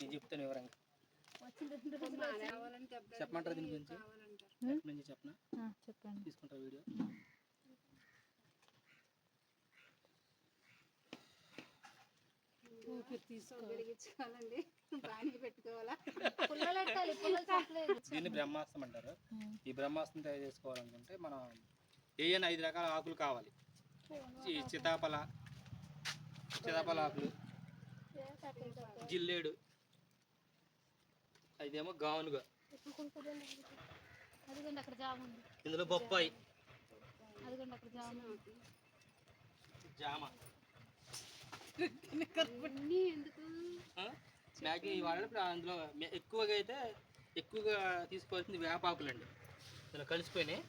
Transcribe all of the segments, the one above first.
నేను చెప్తాను వివరంగా. చెప్పమంటారు దీని గురించి? నుంచి చెప్పనా? చెప్పండి. తీసుకుంటా వీడియో. దీన్ని బ్రహ్మాస్త్రం అంటారు. ఈ బ్రహ్మాస్త్రం తయారు చేసుకోవాలనుకుంటే మనం ఏమైనా 5 రకాల ఆకులు కావాలి. ఈ సీతాఫల ఆకులు, జిల్లేడు, అదేమో గానుగా, ఇందులో బొప్పాయి, జామ, మ్యాగీ వాడే. అందులో ఎక్కువగా తీసుకోవాల్సింది వేపాకులు అండి. ఇందులో కలిసిపోయినాయి.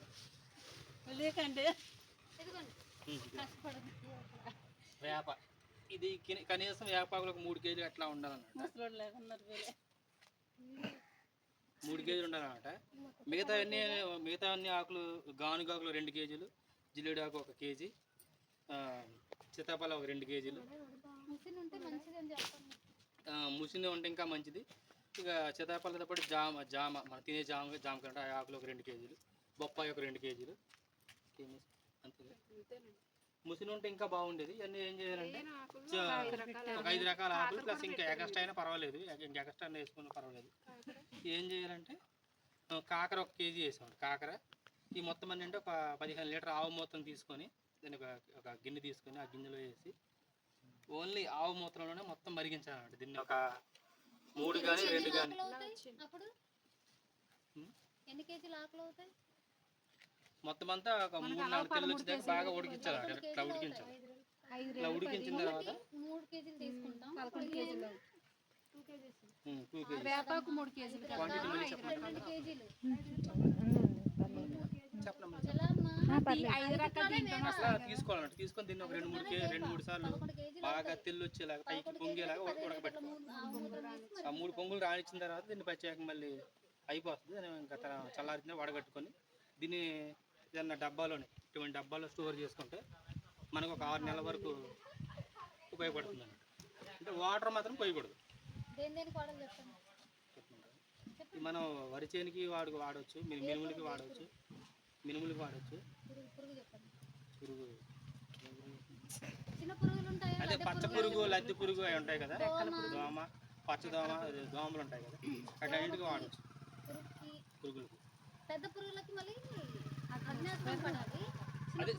వేప ఇది కనీసం వేపాకులకు 3 కేజీలు అట్లా ఉండాలన్నమాట. 3 కేజీలు ఉండాలన్నమాట. మిగతా అన్ని ఆకులు, గానుగాకులు 2 కేజీలు, జిల్లేడు ఆకు 1 కేజీ, సీతాఫలం ఒక 2 కేజీలు. ముసిని ఉంటే ఇంకా మంచిది. ఇక సీతాఫలతో పాటు జామ మనం తినే జామకంటే ఆ ఆకులు ఒక 2 కేజీలు, బొప్పాయి ఒక 2 కేజీలు. అంతే. ముసిని ఉంటే ఇంకా బాగుండేది. ఇవన్నీ ఏం చేయాలంటే ఒక 5 రకాల ఆకులు ప్లస్ ఇంకా ఎగస్ట్రా అయినా పర్వాలేదు, ఇంకా ఎగస్ట్రా అయినా వేసుకున్నా పర్వాలేదు. ఏం చేయాలంటే కాకర 1 కేజీ వేసాం. కాకర ఈ మొత్తం అన్నీ అంటే ఒక 15 లీటర్ ఆవు మూత్రం తీసుకొని దాన్ని ఒక గిన్నె తీసుకొని ఆ గిన్నెలో వేసి ఓన్లీ ఆవు మూత్రంలోనే మొత్తం మరిగించాలన్నమాట. దీన్ని ఒక 3 కానీ 2 కానీ. మొత్తం అంతా ఒక 3-4 తెల్లు వచ్చేదాకా బాగా ఉడికించాలి. ఇట్లా ఉడికించాలి. ఇట్లా ఉడికించిన తర్వాత 3 కేజీలు తీసుకుంటాం. 2 కేజీలు వేపాకు 3 కేజీలు క్వాంటిటీ మళ్ళీ చెప్పండి. 2 కేజీలు అసలు తీసుకోవాలంటే తీసుకొని దీన్ని ఒక 2-3 సార్లు బాగా తెల్లు వచ్చేలాగా పైకి పొంగేలాగా ఉడకబెట్టుకోవాలి. ఆ 3 పొంగులు రానిచ్చిన తర్వాత దీన్ని ప్రత్యేకంగా మళ్ళీ అయిపోతుంది. ఇంకా చల్లారిన వడగట్టుకొని దీన్ని ఏదన్నా ఇటువంటి డబ్బాలో స్టోర్ చేసుకుంటే మనకు ఒక 6 నెలల వరకు ఉపయోగపడుతుంది అన్నమాట. అంటే వాటర్ మాత్రం పోయకూడదు. మనం వరి చేనికి వాడవచ్చు, మినుములకి వాడవచ్చు, అదే పచ్చ పురుగు, లద్ది పురుగు అవి ఉంటాయి కదా, దోమ, పచ్చదోమ, దోమలు ఉంటాయి కదా, అన్నింటికి వాడవచ్చు. పురుగులకి పెద్ద పురుగులకి మళ్ళీ అదే